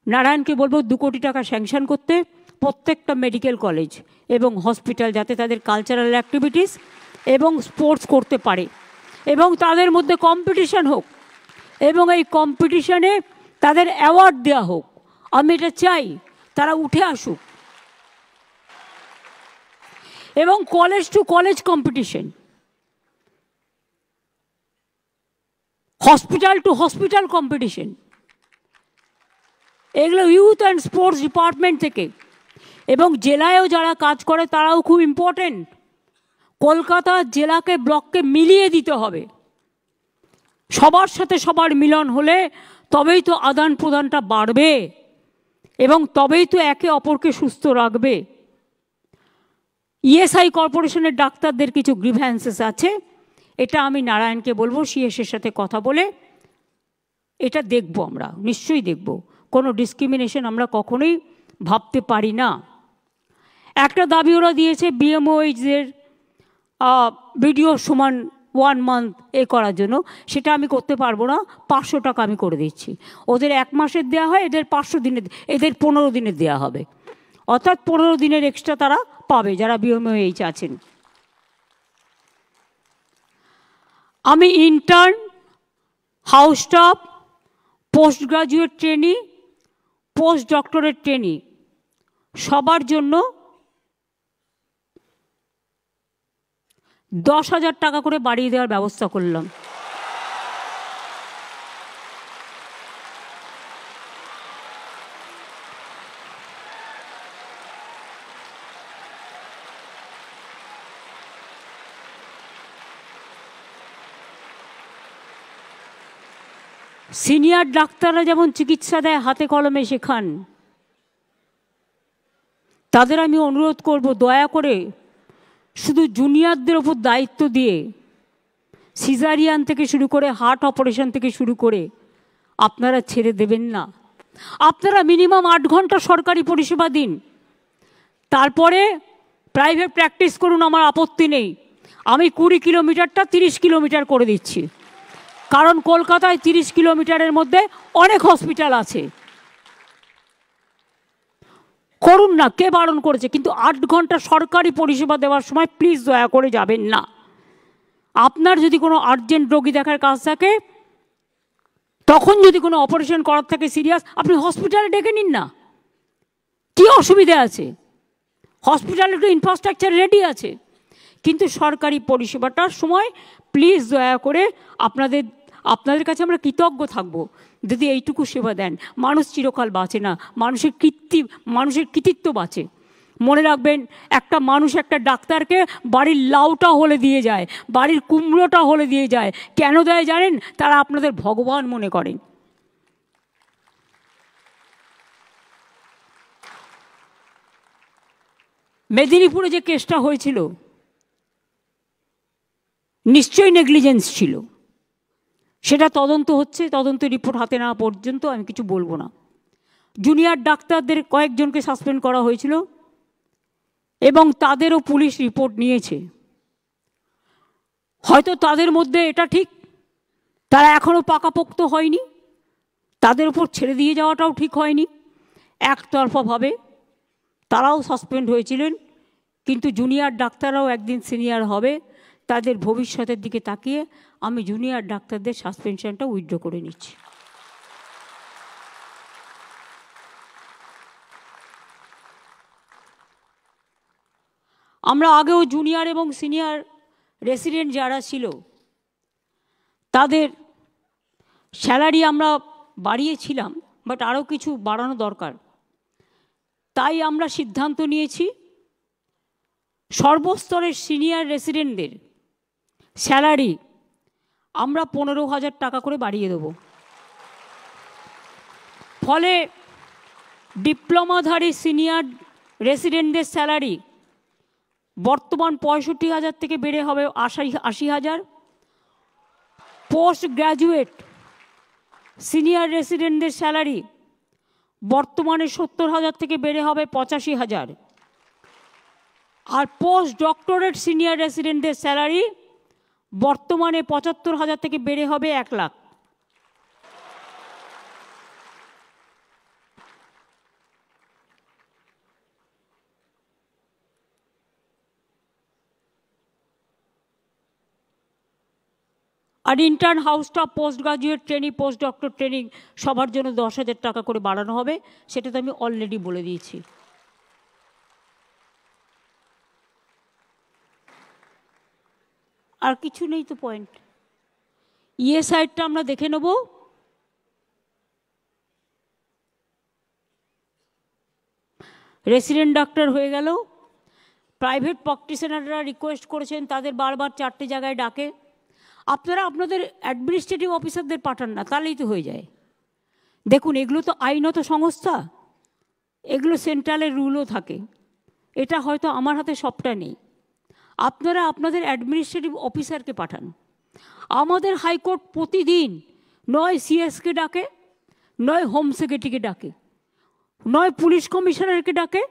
নারায়ণকে বলবো 2 কোটি টাকা স্যাংশন করতে প্রত্যেকটা মেডিকেল কলেজ এবং হসপিটাল, যাতে তাদের কালচারাল অ্যাক্টিভিটিস এবং স্পোর্টস করতে পারে এবং তাদের মধ্যে কম্পিটিশান হোক এবং এই কম্পিটিশানে তাদের অ্যাওয়ার্ড দেওয়া হোক। আমি এটা চাই, তারা উঠে আসুক। এবং college to college competition, hospital two hospital competition, এগুলো ইউথ অ্যান্ড স্পোর্টস ডিপার্টমেন্ট থেকে, এবং জেলায়ও যারা কাজ করে তারাও খুব ইম্পর্টেন্ট। কলকাতা জেলাকে ব্লককে মিলিয়ে দিতে হবে। সবার সাথে সবার মিলন হলে তবেই তো আদান প্রদানটা বাড়বে এবং তবেই তো একে অপরকে সুস্থ রাখবে। ইএসআই কর্পোরেশনের ডাক্তারদের কিছু গ্রিভ্যান্সেস আছে, এটা আমি নারায়ণকে বলবো সিএসের সাথে কথা বলে এটা দেখব, আমরা নিশ্চয়ই দেখব। কোনো ডিসক্রিমিনেশন আমরা কখনোই ভাবতে পারি না। একটা দাবি ওরা দিয়েছে বিএমওএইচদের ভিডিও সমান 1 মান্থ করার জন্য, সেটা আমি করতে পারবো না। 500 টাকা আমি করে দিচ্ছি। ওদের 1 মাসের দেওয়া হয়, এদের 500 দিনের, এদের 15 দিনের দেওয়া হবে, অর্থাৎ 15 দিনের এক্সট্রা তারা পাবে যারা বিএমওএইচ আছেন। আমি intern, house staff, post graduate trainee, post doctorate trainee সবার জন্য 10,000 টাকা করে বাড়িয়ে দেওয়ার ব্যবস্থা করলাম। সিনিয়র ডাক্তাররা যেমন চিকিৎসা দেয় হাতে কলমে শেখান, তাদের আমি অনুরোধ করব দয়া করে শুধু জুনিয়রদের ওপর দায়িত্ব দিয়ে সিজারিয়ান থেকে শুরু করে হার্ট অপারেশন থেকে শুরু করে আপনারা ছেড়ে দেবেন না। আপনারা মিনিমাম 8 ঘন্টা সরকারি পরিষেবা দিন, তারপরে প্রাইভেট প্র্যাকটিস করুন, আমার আপত্তি নেই। আমি 20 কিলোমিটারটা 30 কিলোমিটার করে দিচ্ছি, কারণ কলকাতায় 30 কিলোমিটারের মধ্যে অনেক হসপিটাল আছে। করুন না, কে বারণ করেছে? কিন্তু 8 ঘন্টা সরকারি পরিষেবা দেওয়ার সময় প্লিজ দয়া করে যাবেন না। আপনার যদি কোনো আর্জেন্ট রোগী দেখার কাজ থাকে, তখন যদি কোনো অপারেশন করার থাকে সিরিয়াস, আপনি হসপিটালে ডেকে নিন না, কী অসুবিধা আছে? হসপিটালে একটু ইনফ্রাস্ট্রাকচার রেডি আছে। কিন্তু সরকারি পরিষেবাটার সময় প্লিজ দয়া করে আপনাদের কাছে আমরা কৃতজ্ঞ থাকব যদি এইটুকু সেবা দেন। মানুষ চিরকাল বাঁচে না, মানুষের কৃতিত্ব বাঁচে। মনে রাখবেন, একটা মানুষ একটা ডাক্তারকে বাড়ির লাউটা হলে দিয়ে যায়, বাড়ির কুমড়োটা হলে দিয়ে যায়। কেন দেয় জানেন? তারা আপনাদের ভগবান মনে করেন। মেদিনীপুরে যে কেসটা হয়েছিল নিশ্চয়ই নেগলিজেন্স ছিল, সেটা তদন্ত হচ্ছে। তদন্ত রিপোর্ট হাতে নেওয়া পর্যন্ত আমি কিছু বলবো না। জুনিয়র ডাক্তারদের কয়েকজনকে সাসপেন্ড করা হয়েছিল এবং তাদেরও পুলিশ রিপোর্ট নিয়েছে। হয়তো তাদের মধ্যে এটা ঠিক, তারা এখনও পাকাপোক্ত হয়নি, তাদের উপর ছেড়ে দিয়ে যাওয়াটাও ঠিক হয়নি। একতরফাভাবে তারাও সাসপেন্ড হয়েছিলেন, কিন্তু জুনিয়র ডাক্তাররাও একদিন সিনিয়র হবে, তাদের ভবিষ্যতের দিকে তাকিয়ে আমি জুনিয়র ডাক্তারদের সাসপেনশনটা উইথড্র করে নিচ্ছি। আমরা আগেও জুনিয়র এবং সিনিয়র রেসিডেন্ট যারা ছিল তাদের স্যালারি আমরা বাড়িয়েছিলাম, বাট আরও কিছু বাড়ানো দরকার। তাই আমরা সিদ্ধান্ত নিয়েছি সর্বস্তরের সিনিয়র রেসিডেন্টদের স্যালারি আমরা 15,000 টাকা করে বাড়িয়ে দেব। ফলে ডিপ্লোমাধারী সিনিয়র রেসিডেন্টদের স্যালারি বর্তমান 65,000 থেকে বেড়ে হবে 80,000। পোস্ট গ্র্যাজুয়েট সিনিয়র রেসিডেন্টদের স্যালারি বর্তমানে 70,000 থেকে বেড়ে হবে 85,000। আর পোস্ট ডক্টরেট সিনিয়র রেসিডেন্টদের স্যালারি বর্তমানে 75,000 থেকে বেড়ে হবে 1 লাখ। আর intern house staff, post graduate training, post doctor training সবার জন্য 10,000 টাকা করে বাড়ানো হবে, সেটা তো আমি অলরেডি বলে দিয়েছি। আর কিছু নেই তো পয়েন্ট। সাইডটা আমরা দেখে নেব। রেসিডেন্ট ডাক্তার হয়ে গেল। প্রাইভেট প্র্যাকটিশনাররা রিকোয়েস্ট করেছেন, তাদের বারবার 4টে জায়গায় ডাকে। আপনারা আপনাদের অ্যাডমিনিস্ট্রেটিভ অফিসারদের পাঠান না, তাহলেই তো হয়ে যায়। দেখুন, এগুলো তো আইনত সংস্থা, এগুলো সেন্ট্রালের রুলও থাকে। এটা হয়তো আমার হাতে সবটা নেই। আপনারা আপনাদের অ্যাডমিনিস্ট্রেটিভ অফিসারকে পাঠান। আমাদের হাইকোর্ট প্রতিদিন নয় সিএসকে ডাকে, নয় হোম সেক্রেটারিকে ডাকে, নয় পুলিশ কমিশনারকে ডাকে,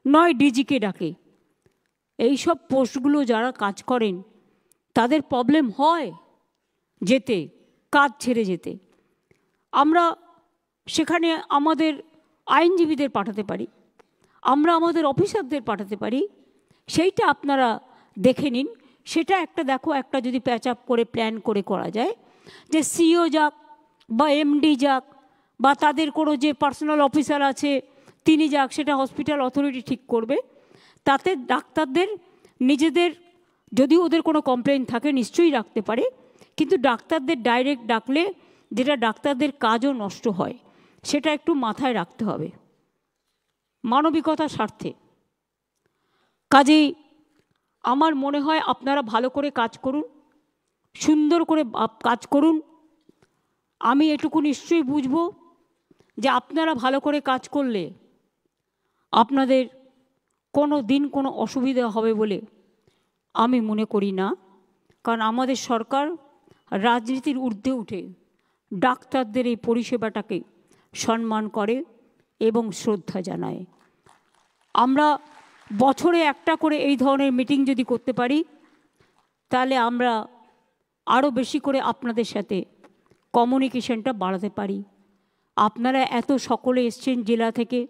নয় ডিজিকে ডাকে। এইসব পোস্টগুলো যারা কাজ করেন তাদের প্রবলেম হয় যেতে, কাজ ছেড়ে যেতে। আমরা সেখানে আমাদের আইনজীবীদের পাঠাতে পারি, আমরা আমাদের অফিসারদের পাঠাতে পারি। সেইটা আপনারা দেখে নিন। সেটা একটা যদি প্যাচ আপ করে প্ল্যান করে করা যায়, যে সিও যাক বা এমডি যাক বা তাদের কোনো যে পার্সোনাল অফিসার আছে তিনি যাক, সেটা হসপিটাল অথরিটি ঠিক করবে। তাতে ডাক্তারদের নিজেদের যদি ওদের কোনো কমপ্লেন থাকে নিশ্চয়ই রাখতে পারে, কিন্তু ডাক্তারদের ডাইরেক্ট ডাকলে যেটা ডাক্তারদের কাজও নষ্ট হয়, সেটা একটু মাথায় রাখতে হবে মানবিকতার স্বার্থে। কাজেই আমার মনে হয় আপনারা ভালো করে কাজ করুন, সুন্দর করে কাজ করুন। আমি এটুকু নিশ্চয়ই বুঝব যে আপনারা ভালো করে কাজ করলে আপনাদের কোনো দিন কোনো অসুবিধা হবে বলে আমি মনে করি না। কারণ আমাদের সরকার রাজনীতির ঊর্ধ্বে উঠে ডাক্তারদের এই পরিষেবাটাকে সম্মান করে এবং শ্রদ্ধা জানায়। আমরা বছরে একটা করে এই ধরনের মিটিং যদি করতে পারি, তাহলে আমরা আরও বেশি করে আপনাদের সাথে কমিউনিকেশনটা বাড়াতে পারি। আপনারা এত সকলে এসছেন জেলা থেকে,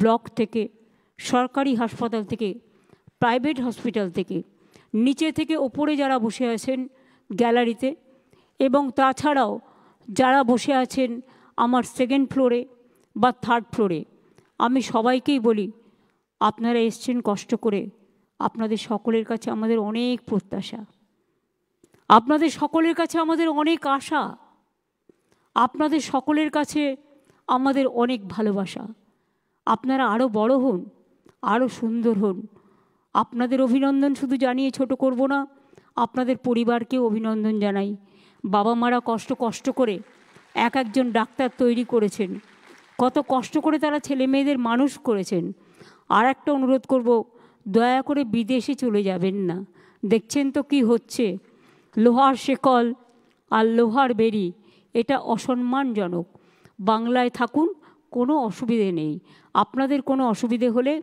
ব্লক থেকে, সরকারি হাসপাতাল থেকে, প্রাইভেট হসপিটাল থেকে, নিচে থেকে ওপরে যারা বসে আছেন গ্যালারিতে, এবং তাছাড়াও যারা বসে আছেন আমার 2nd ফ্লোরে বা 3rd ফ্লোরে, আমি সবাইকেই বলি আপনারা এসছেন কষ্ট করে। আপনাদের সকলের কাছে আমাদের অনেক প্রত্যাশা, আপনাদের সকলের কাছে আমাদের অনেক আশা, আপনাদের সকলের কাছে আমাদের অনেক ভালোবাসা। আপনারা আরও বড় হন, আরও সুন্দর হন। আপনাদের অভিনন্দন শুধু জানিয়ে ছোট করব না, আপনাদের পরিবারকেও অভিনন্দন জানাই। বাবা মারা কষ্ট করে একজন ডাক্তার তৈরি করেছেন, কত কষ্ট করে তারা ছেলে মেয়েদের মানুষ করেছেন। আর একটা অনুরোধ করব, দয়া করে বিদেশে চলে যাবেন না। দেখছেন তো কি হচ্ছে, লোহার শেকল আর লোহার বেড়ি, এটা অসম্মানজনক। বাংলায় থাকুন, কোনো অসুবিধে নেই। আপনাদের কোনো অসুবিধে হলে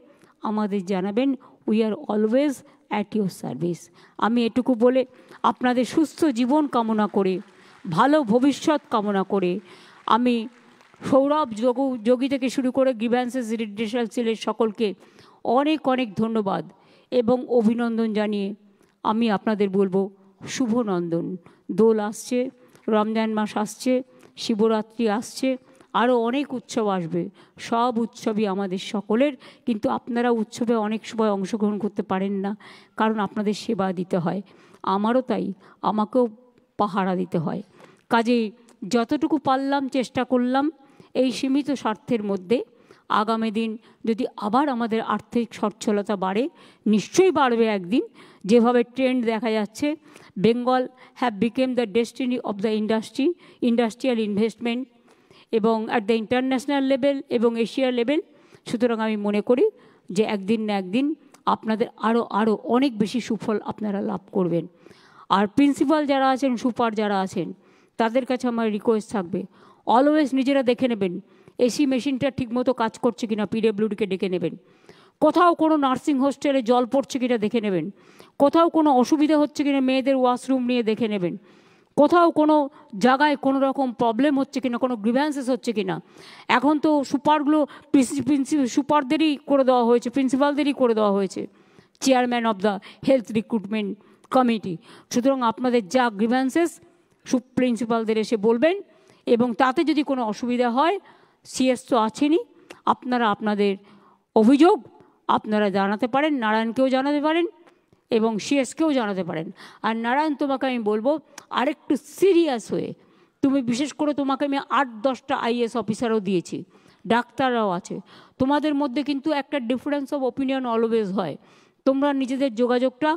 আমাদের জানাবেন, we are always at your service. আমি এটুকু বলে আপনাদের সুস্থ জীবন কামনা করে, ভালো ভবিষ্যৎ কামনা করে, আমি সৌরভ যোগী থেকে শুরু করে গ্রিভ্যান্সেস রিড্রেসাল সেলের সকলকে অনেক অনেক ধন্যবাদ এবং অভিনন্দন জানিয়ে আমি আপনাদের বলবো শুভ নন্দন। দোল আসছে, রমজান মাস আসছে, শিবরাত্রি আসছে, আরও অনেক উৎসব আসবে। সব উৎসবই আমাদের সকলের, কিন্তু আপনারা উৎসবে অনেক সময় অংশগ্রহণ করতে পারেন না, কারণ আপনাদের সেবা দিতে হয়। আমারও তাই, আমাকেও পাহারা দিতে হয়। কাজেই যতটুকু পারলাম চেষ্টা করলাম এই সীমিত স্বার্থের মধ্যে। আগামী দিন যদি আবার আমাদের আর্থিক সচ্ছলতা বাড়ে, নিশ্চয়ই বাড়বে একদিন, যেভাবে ট্রেন্ড দেখা যাচ্ছে, Bengal have became the destiny of the industrial investment এবং অ্যাট দ্য ইন্টারন্যাশনাল লেভেল এবং এশিয়া লেভেল। সুতরাং আমি মনে করি যে একদিন না একদিন আপনাদের আরও অনেক বেশি সুফল আপনারা লাভ করবেন। আর প্রিন্সিপাল যারা আছেন, সুপার যারা আছেন, তাদের কাছে আমার রিকোয়েস্ট থাকবে, অলওয়েজ নিজেরা দেখে নেবেন এসি মেশিনটা ঠিকমতো কাজ করছে কিনা, পিডব্লিউডিকে ডেকে নেবেন। কোথাও কোনো নার্সিং হোস্টেলে জল পড়ছে কিনা দেখে নেবেন। কোথাও কোনো অসুবিধা হচ্ছে কিনা মেয়েদের ওয়াশরুম নিয়ে দেখে নেবেন। কোথাও কোনো জায়গায় কোনো রকম প্রবলেম হচ্ছে কিনা, কোনো গ্রিভ্যান্সেস হচ্ছে কিনা। এখন তো সুপারগুলো সুপারদেরই করে দেওয়া হয়েছে, প্রিন্সিপালদেরই করে দেওয়া হয়েছে, chairman of the health recruitment committee. সুতরাং আপনাদের যা গ্রিভ্যান্সেস প্রিন্সিপালদের এসে বলবেন, এবং তাতে যদি কোনো অসুবিধা হয়, সিএস তো আছেনই, আপনারা আপনাদের অভিযোগ আপনারা জানাতে পারেন, নারায়ণকেও জানাতে পারেন এবং সিএসকেও জানাতে পারেন। আর নারায়ণ, তোমাকে আমি বলবো আরেকটু সিরিয়াস হয়ে, তুমি বিশেষ করে তোমাকে আমি 8-10টা আইএস অফিসারও দিয়েছি, ডাক্তাররাও আছে, তোমাদের মধ্যে কিন্তু একটা ডিফারেন্স অফ ওপিনিয়ন অলওয়েজ হয়। তোমরা নিজেদের যোগাযোগটা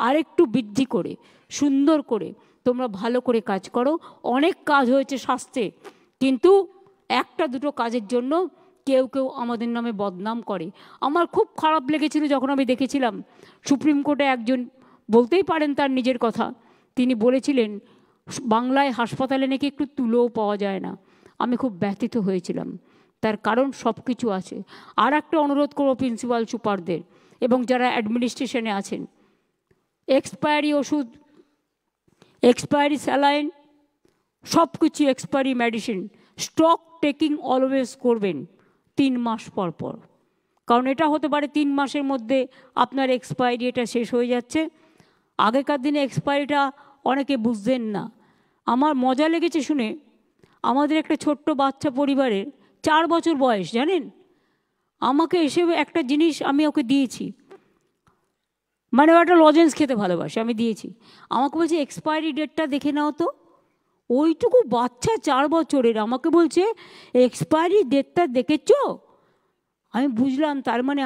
আরেকটু বৃদ্ধি করে, সুন্দর করে তোমরা ভালো করে কাজ করো। অনেক কাজ হয়েছে স্বাস্থ্যে, কিন্তু একটা দুটো কাজের জন্য কেউ কেউ আমাদের নামে বদনাম করে। আমার খুব খারাপ লেগেছিল যখন আমি দেখেছিলাম সুপ্রিম কোর্টে একজন, বলতেই পারেন তার নিজের কথা, তিনি বলেছিলেন বাংলায় হাসপাতালে নাকি একটু তুলোও পাওয়া যায় না। আমি খুব ব্যথিত হয়েছিলাম, তার কারণ সব কিছু আছে। আর একটা অনুরোধ করবো প্রিন্সিপাল সুপারদের এবং যারা অ্যাডমিনিস্ট্রেশনে আছেন, এক্সপায়ারি ওষুধ, এক্সপায়ারি স্যালাইন, সব কিছু expiry medicine stock taking always করবেন 3 মাস পর পর, কারণ এটা হতে পারে 3 মাসের মধ্যে আপনার এক্সপায়ারি এটা শেষ হয়ে যাচ্ছে। আগেকার দিনে এক্সপায়ারিটা অনেকে বুঝতেন না। আমার মজা লেগেছে শুনে, আমাদের একটা ছোট্ট বাচ্চা পরিবারের 4 বছর বয়স, জানেন, আমাকে এসে একটা জিনিস আমি ওকে দিয়েছি, মানে ও একটা লজেন্স খেতে ভালোবাসে, আমি দিয়েছি, আমাকে বলছে এক্সপায়ারি ডেটটা দেখে নাও তো। ওইটুকু বাচ্চা 4 বছরের আমাকে বলছে এক্সপায়ারি ডেটটা দেখেছো। আমি বুঝলাম তার মানে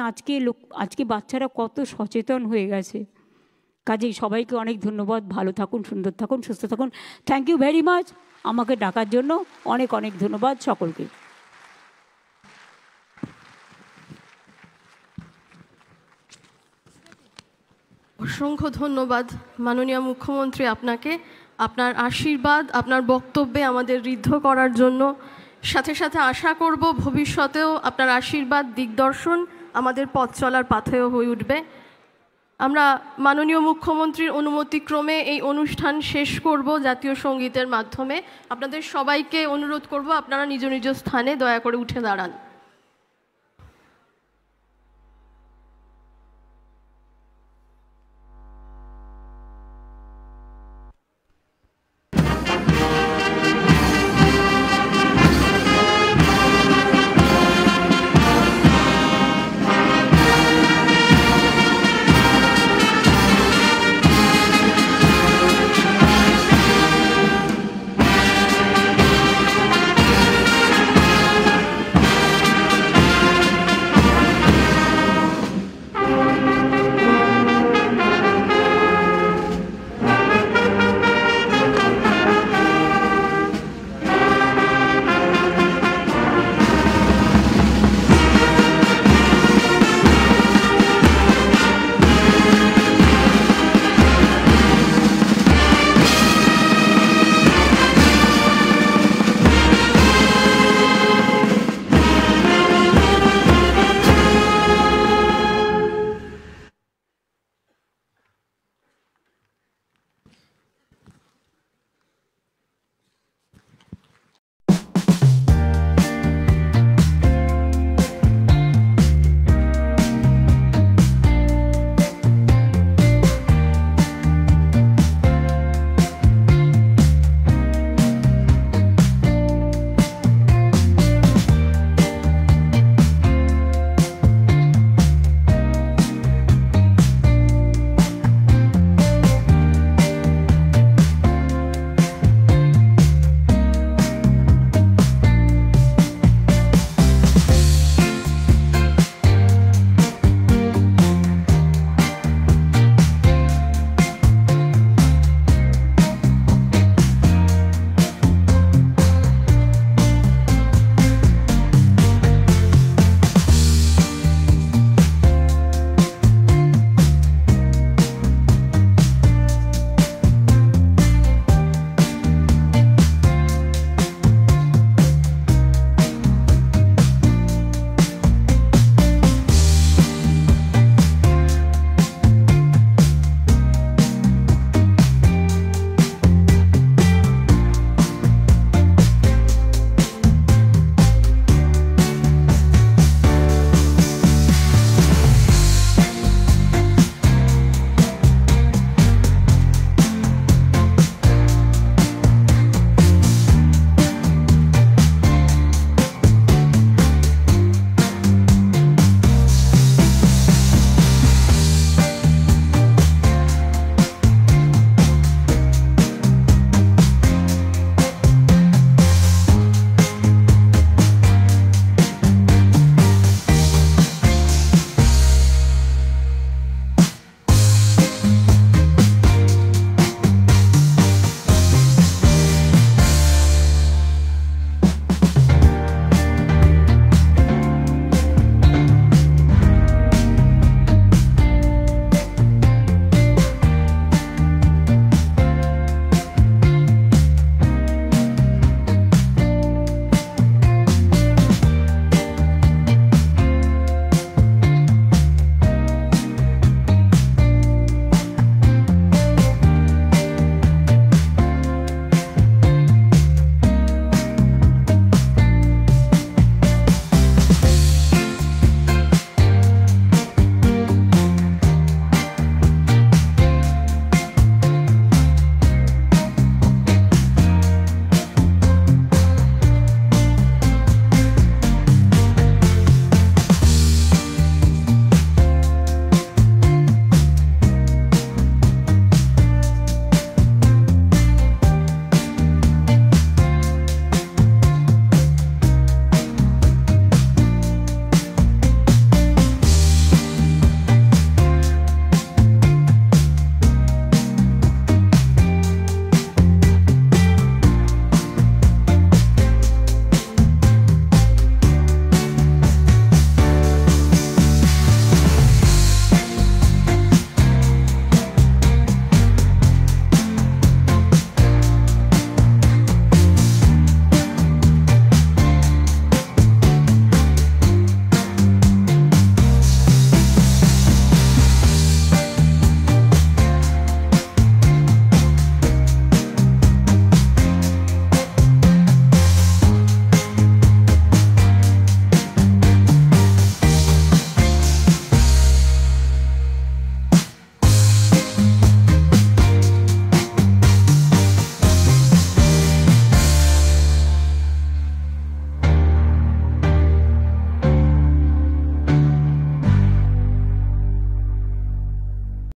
আজকে বাচ্চারা কত সচেতন হয়ে গেছে। কাজেই সবাইকে অনেক ধন্যবাদ, ভালো থাকুন, সুন্দর থাকুন, সুস্থ থাকুন। থ্যাংক ইউ ভেরি মাচ আমাকে ডাকার জন্য, অনেক অনেক ধন্যবাদ সকলকে। অসংখ্য ধন্যবাদ মাননীয় মুখ্যমন্ত্রী আপনাকে, আপনার আশীর্বাদ আপনার বক্তব্যে আমাদের ঋদ্ধ করার জন্য। সাথে সাথে আশা করব ভবিষ্যতেও আপনার আশীর্বাদ দিগদর্শন আমাদের পথ চলার পাথেয় হয়ে উঠবে। আমরা মাননীয় মুখ্যমন্ত্রীর অনুমতিক্রমে এই অনুষ্ঠান শেষ করব জাতীয় সঙ্গীতের মাধ্যমে। আপনাদের সবাইকে অনুরোধ করব আপনারা নিজ নিজ স্থানে দয়া করে উঠে দাঁড়ান।